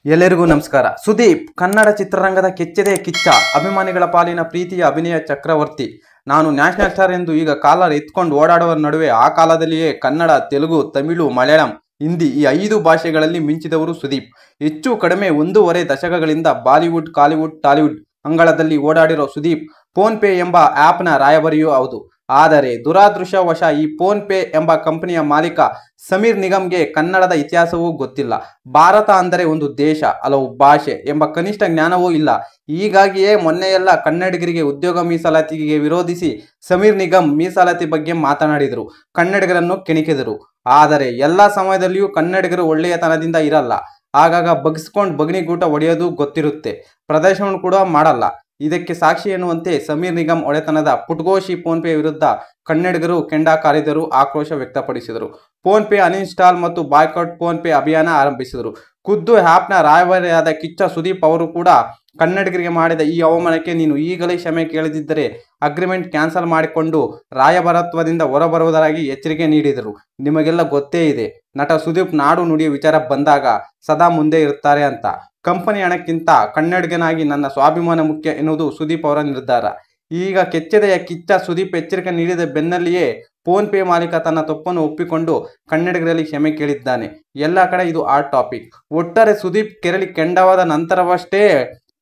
ಎಲ್ಲರಿಗೂ ನಮಸ್ಕಾರ. ಸುದೀಪ್ ಕನ್ನಡ ಚಿತ್ರರಂಗದ ಕೆಚ್ಚೆದೆಯ ಕಿಚ್ಚ, ಅಭಿಮಾನಿಗಳ ಪಾಲಿನ ಪ್ರೀತಿಯ ಅಭಿನಯ ಚಕ್ರವರ್ತಿ. ನಾನು ನ್ಯಾಷನಲ್ ಸ್ಟಾರ್ ಎಂದು ಈಗ ಕಾಲರ್ ಎತ್ಕೊಂಡು ಓಡಾಡುವ ನಡುವೆ ಆ ಕಾಲದಲ್ಲಿಯೇ ಕನ್ನಡ, ತೆಲುಗು, ತಮಿಳು, ಮಲಯಾಳಂ, ಹಿಂದಿ ಈ 5 ಭಾಷೆಗಳಲ್ಲಿ ಮಿಂಚಿದವರು ಸುದೀಪ್. ಹೆಚ್ಚು ಕಡಿಮೆ 1.5 ದಶಕಗಳಿಂದ ಬಾಲಿವುಡ್, ಕಾಲಿವುಡ್, ಟಾಲಿವುಡ್ ಅಂಗಳದಲ್ಲಿ ಓಡಾಡಿರೋ ಸುದೀಪ್ ಫೋನ್ ಪೇ ಎಂಬ ಆ್ಯಪ್ನ ರಾಯಭಾರಿಯೂ ಹೌದು. ಆದರೆ ದುರಾದೃಷ್ಟವಶ ಈ ಫೋನ್ ಪೇ ಎಂಬ ಕಂಪನಿಯ ಮಾಲೀಕ ಸಮೀರ್ ನಿಗಮ್ಗೆ ಕನ್ನಡದ ಇತಿಹಾಸವೂ ಗೊತ್ತಿಲ್ಲ. ಭಾರತ ಅಂದರೆ ಒಂದು ದೇಶ, ಹಲವು ಭಾಷೆ ಎಂಬ ಕನಿಷ್ಠ ಜ್ಞಾನವೂ ಇಲ್ಲ. ಹೀಗಾಗಿಯೇ ಮೊನ್ನೆಯೆಲ್ಲ ಕನ್ನಡಿಗರಿಗೆ ಉದ್ಯೋಗ ಮೀಸಲಾತಿಗೆ ವಿರೋಧಿಸಿ ಸಮೀರ್ ನಿಗಮ್ ಮೀಸಲಾತಿ ಬಗ್ಗೆ ಮಾತನಾಡಿದರು, ಕನ್ನಡಿಗರನ್ನು ಕೆಣಕಿದರು. ಆದರೆ ಎಲ್ಲ ಸಮಯದಲ್ಲಿಯೂ ಕನ್ನಡಿಗರು ಒಳ್ಳೆಯತನದಿಂದ ಇರಲ್ಲ. ಆಗಾಗ ಬಗ್ಸ್ಕೊಂಡು ಬಗನಿಗೂಟ ಹೊಡೆಯೋದು ಗೊತ್ತಿರುತ್ತೆ, ಪ್ರದರ್ಶನ ಕೂಡ ಮಾಡಲ್ಲ. ಇದಕ್ಕೆ ಸಾಕ್ಷಿ ಎನ್ನುವಂತೆ ಸಮೀರ್ ನಿಗಮ್ ಒಡೆತನದ ಪುಟ್ಗೋಶಿ ಫೋನ್ ಪೇ ವಿರುದ್ಧ ಕನ್ನಡಿಗರು ಕೆಂಡ ಕಾರಿದರು, ಆಕ್ರೋಶ ವ್ಯಕ್ತಪಡಿಸಿದರು. ಫೋನ್ ಪೇ ಅನ್ಇನ್ಸ್ಟಾಲ್ ಮತ್ತು ಬಾಯ್ಕಾಟ್ ಫೋನ್ ಪೇ ಅಭಿಯಾನ ಆರಂಭಿಸಿದರು. ಖುದ್ದು ಆ್ಯಪ್ನ ರಾಯಭಾರಿಯಾದ ಕಿಚ್ಚ ಸುದೀಪ್ ಅವರು ಕೂಡ ಕನ್ನಡಿಗರಿಗೆ ಮಾಡಿದ ಈ ಅವಮಾನಕ್ಕೆ ನೀನು ಈಗಲೇ ಕ್ಷಮೆ ಕೇಳದಿದ್ದರೆ ಅಗ್ರಿಮೆಂಟ್ ಕ್ಯಾನ್ಸಲ್ ಮಾಡಿಕೊಂಡು ರಾಯಭಾರತ್ವದಿಂದ ಹೊರಬರುವುದಾಗಿ ಎಚ್ಚರಿಕೆ ನೀಡಿದರು. ನಿಮಗೆಲ್ಲ ಗೊತ್ತೇ ಇದೆ, ನಟ ಸುದೀಪ್ ನಾಡು ನುಡಿಯ ವಿಚಾರ ಬಂದಾಗ ಸದಾ ಮುಂದೆ ಇರುತ್ತಾರೆ ಅಂತ. ಕಂಪನಿ ಹಣಕ್ಕಿಂತ ಕನ್ನಡಿಗನಾಗಿ ನನ್ನ ಸ್ವಾಭಿಮಾನ ಮುಖ್ಯ ಎನ್ನುವುದು ಸುದೀಪ್ ಅವರ ನಿರ್ಧಾರ. ಈಗ ಕೆಚ್ಚೆದೆಯ ಕಿಚ್ಚ ಸುದೀಪ್ ಎಚ್ಚರಿಕೆ ನೀಡಿದ ಬೆನ್ನಲ್ಲಿಯೇ ಫೋನ್ ಪೇ ಮಾಲೀಕ ತನ್ನ ತಪ್ಪನ್ನು ಒಪ್ಪಿಕೊಂಡು ಕನ್ನಡಿಗರಲ್ಲಿ ಕ್ಷಮೆ ಕೇಳಿದ್ದಾನೆ. ಎಲ್ಲ ಕಡೆ ಇದು ಹಾಟ್ ಟಾಪಿಕ್. ಒಟ್ಟಾರೆ ಸುದೀಪ್ ಕೆರಳಿ ಕೆಂಡವಾದ ನಂತರವಷ್ಟೇ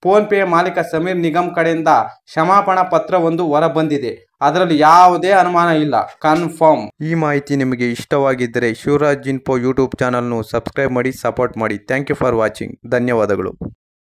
ಫೋನ್ ಪೇ ಮಾಲೀಕ ಸಮೀರ್ ನಿಗಮ್ ಕಡೆಯಿಂದ ಕ್ಷಮಾಪಣಾ ಪತ್ರವೊಂದು ಹೊರಬಂದಿದೆ. ಅದರಲ್ಲಿ ಯಾವುದೇ ಅನುಮಾನ ಇಲ್ಲ, ಕನ್ಫರ್ಮ್. ಈ ಮಾಹಿತಿ ನಿಮಗೆ ಇಷ್ಟವಾಗಿದ್ದರೆ ಶಿವರಾಜ್ ಇನ್ಫೋ ಯೂಟ್ಯೂಬ್ ಚಾನಲ್ನು ಸಬ್ಸ್ಕ್ರೈಬ್ ಮಾಡಿ, ಸಪೋರ್ಟ್ ಮಾಡಿ. Thank you for watching. ಧನ್ಯವಾದಗಳು.